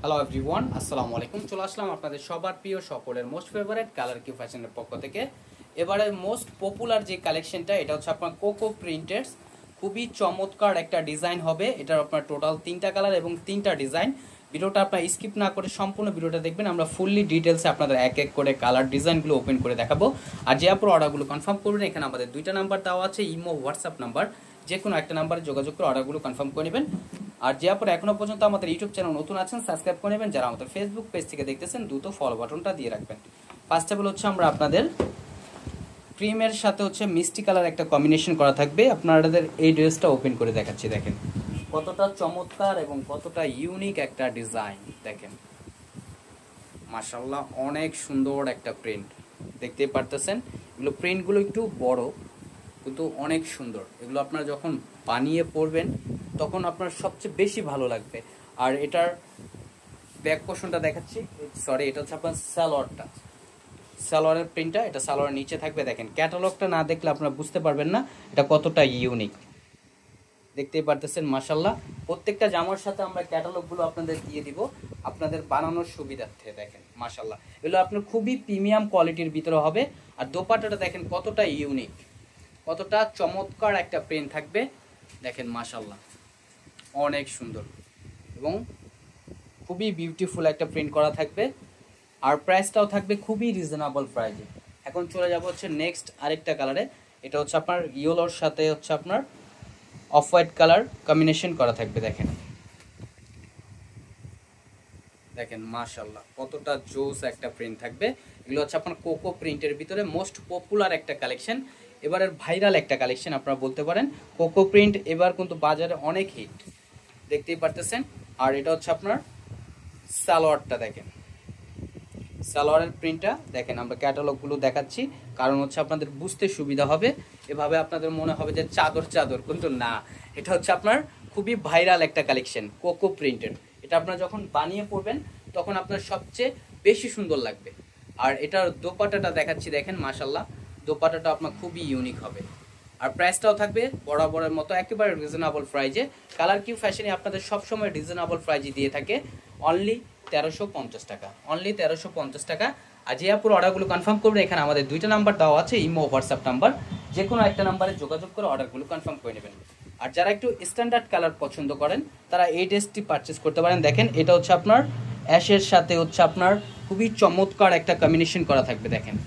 Hello everyone, আসসালামু আলাইকুম। চলে আসলাম আপনাদের সবার প্রিয় সকলের মোস্ট ফেভারিট কালার কিউ ফ্যাশনের পক্ষ থেকে। এবারে মোস্ট পপুলার যে কালেকশনটা, এটা হচ্ছে আপনার কোকো প্রিন্টেডস। খুবই চমৎকার একটা ডিজাইন হবে। এটার আপনার টোটাল 3টা কালার এবং 3টা ডিজাইন। ভিডিওটা আপনার স্কিপ না করে সম্পূর্ণ ভিডিওটা দেখবেন। আমরা ফুললি ডিটেলসে আপনাদের এক এক করে কালার ডিজাইনগুলো ওপেন করে দেখাবো। আর যে আপনার অর্ডারগুলো কনফার্ম করবেন, এখানে আমাদের 2টা নাম্বার দেওয়া আছে, ইমো হোয়াটসঅ্যাপ নাম্বার। যে কোনো একটা নাম্বারে যোগাযোগ করে অর্ডারগুলো কনফার্ম করে নেবেন। আর যে আপনারা এখনো পর্যন্ত আমাদের ইউটিউব চ্যানেল নতুন আছেন, সাবস্ক্রাইব করে নেবেন। যারা আমাদের ফেসবুক পেজ থেকে দেখতেছেন, দ্রুত ফলো বাটনটা দিয়ে রাখবেন। ফার্স্ট অফ অল হচ্ছে আমরা আপনাদের ক্রিমের সাথে হচ্ছে মিষ্টি কালার একটা কম্বিনেশন করা থাকবে। আপনাদের এই ড্রেসটা ওপেন করে দেখাচ্ছি, দেখেন কতটা চমৎকার এবং কতটা ইউনিক একটা ডিজাইন। দেখেন মাশাআল্লাহ, অনেক সুন্দর একটা প্রিন্ট দেখতেই পারতেছেন। এগুলো প্রিন্টগুলো একটু বড় কিন্তু অনেক সুন্দর। এগুলো আপনারা যখন বানিয়ে পরবেন তখন আপনার সবচেয়ে বেশি ভালো লাগবে। আর এটার ব্যাক পোর্শনটা দেখাচ্ছি, সরি, এটা হচ্ছে আপনার সালোয়ারটা, সালোয়ারের প্রিন্টটা। এটা সালোয়ারের নিচে থাকবে। দেখেন ক্যাটালগটা না দেখলে আপনারা বুঝতে পারবেন না এটা কতটা ইউনিক। দেখতেই পারতেছেন মাশাআল্লাহ। প্রত্যেকটা জামার সাথে আমরা ক্যাটালগুলো আপনাদের দিয়ে দিব আপনাদের বানানোর সুবিধার্থে। দেখেন মাশাআল্লাহ, এগুলো আপনার খুবই প্রিমিয়াম কোয়ালিটির ভিতরে হবে। আর দোপাট্টাটা দেখেন কতটা ইউনিক, কতটা চমৎকার একটা প্রিন্ট থাকবে। দেখেন মাশাআল্লাহ, অনেক সুন্দর এবং খুবই বিউটিফুল একটা প্রিন্ট করা থাকবে। আর প্রাইসটাও থাকবে খুবই রিজনেবল প্রাইসে। এখন চলে যাব হচ্ছে নেক্সট আরেকটা কালারে। এটা হচ্ছে আপনার ইয়েলোর সাথে হচ্ছে আপনার অফ হোয়াইট কালার কম্বিনেশন করা থাকবে। দেখেন দেখেন মাশাআল্লাহ, কতটা জোস একটা প্রিন্ট থাকবে। এগুলো হচ্ছে আপনার কোকো প্রিন্টের ভিতরে মোস্ট পপুলার একটা কালেকশন, এবারের ভাইরাল একটা কালেকশন আপনারা বলতে পারেন। কোকো প্রিন্ট এবার কিন্তু বাজারে অনেক হিট, দেখতেই পারতেছেন। আর এটা হচ্ছে আপনার সালোয়ারটা, দেখেন সালোয়ারের প্রিন্টটা দেখেন। আমরা ক্যাটালগুলো দেখাচ্ছি কারণ হচ্ছে আপনাদের বুঝতে সুবিধা হবে। এভাবে আপনাদের মনে হবে যে চাদর চাদর, কিন্তু না, এটা হচ্ছে আপনার খুবই ভাইরাল একটা কালেকশন কোকো প্রিন্টের। এটা আপনারা যখন বানিয়ে পড়বেন তখন আপনার সবচেয়ে বেশি সুন্দর লাগবে। আর এটার দোপাট্টাটা দেখাচ্ছি, দেখেন মাশাআল্লাহ, দোপাট্টাটা আপনার খুবই ইউনিক হবে। আর প্রাইসটাও থাকবে বরাবরের মতো একেবারে রিজনেবল প্রাইজে। কালার কিউ ফ্যাশনে আপনাদের সবসময় রিজনেবল প্রাইজে দিয়ে থাকে অনলি 1350 টাকা, অনলি 1350 টাকা। আর যে আপুর অর্ডারগুলো কনফার্ম করবে, এখানে আমাদের 2টা নাম্বার দেওয়া আছে, ইমো হোয়াটসঅ্যাপ নাম্বার। যে কোনো একটা নাম্বারে যোগাযোগ করে অর্ডারগুলো কনফার্ম করে নেবেন। আর যারা একটু স্ট্যান্ডার্ড কালার পছন্দ করেন তারা এই ড্রেসটি পারচেস করতে পারেন। দেখেন এটা হচ্ছে আপনার অ্যাশের সাথে হচ্ছে আপনার খুবই চমৎকার একটা কম্বিনেশন করা থাকবে। দেখেন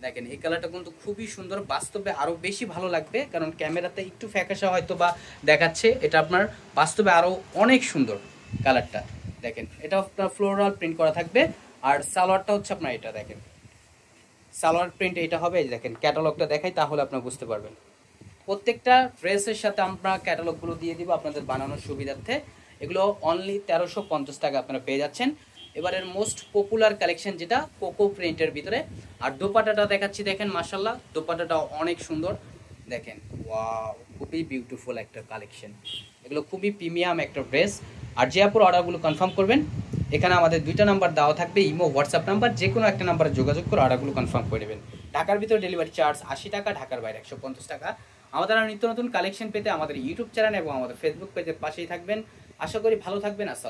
দেখেন এই কালারটা কিন্তু খুবই সুন্দর, বাস্তবে আরও বেশি ভালো লাগবে কারণ ক্যামেরাতে একটু ফ্যাকাশা হয়তো বা দেখাচ্ছে, এটা আপনার বাস্তবে আরও অনেক সুন্দর কালারটা। দেখেন এটা আপনার ফ্লোরাল প্রিন্ট করা থাকবে। আর সালোয়ারটা হচ্ছে আপনার এটা, দেখেন সালোয়ার প্রিন্ট এটা হবে। দেখেন ক্যাটালগটা দেখাই তাহলে আপনারা বুঝতে পারবেন। প্রত্যেকটা ড্রেসের সাথে আমরা ক্যাটালগুলো দিয়ে দিব আপনাদের বানানোর সুবিধার্থে। এগুলো অনলি 1350 টাকা আপনারা পেয়ে যাচ্ছেন। এবারের মোস্ট পপুলার কালেকশন যেটা কোকো প্রিন্টের ভিতরে। আর দোপাট্টাটা দেখাচ্ছি, দেখেন মাশাআল্লাহ, দোপাট্টাটা অনেক সুন্দর। দেখেন ওয়াও, খুবই বিউটিফুল একটা কালেকশন। এগুলো খুবই প্রিমিয়াম একটা ড্রেস। আর যে আপুর অর্ডারগুলো কনফার্ম করবেন, এখানে আমাদের 2টা নাম্বার দেওয়া থাকবে, ইমো হোয়াটসঅ্যাপ নাম্বার। যে কোনো একটা নাম্বারে যোগাযোগ করে অর্ডারগুলো কনফার্ম করে নেবেন। ঢাকার ভিতরে ডেলিভারি চার্জ 80 টাকা, ঢাকার বাইরে 150 টাকা। আমাদের আর নিত্য নতুন কালেকশন পেতে আমাদের ইউটিউব চ্যানেল এবং আমাদের ফেসবুক পেজের পাশেই থাকবেন। আশা করি ভালো থাকবেন। আসসালাম।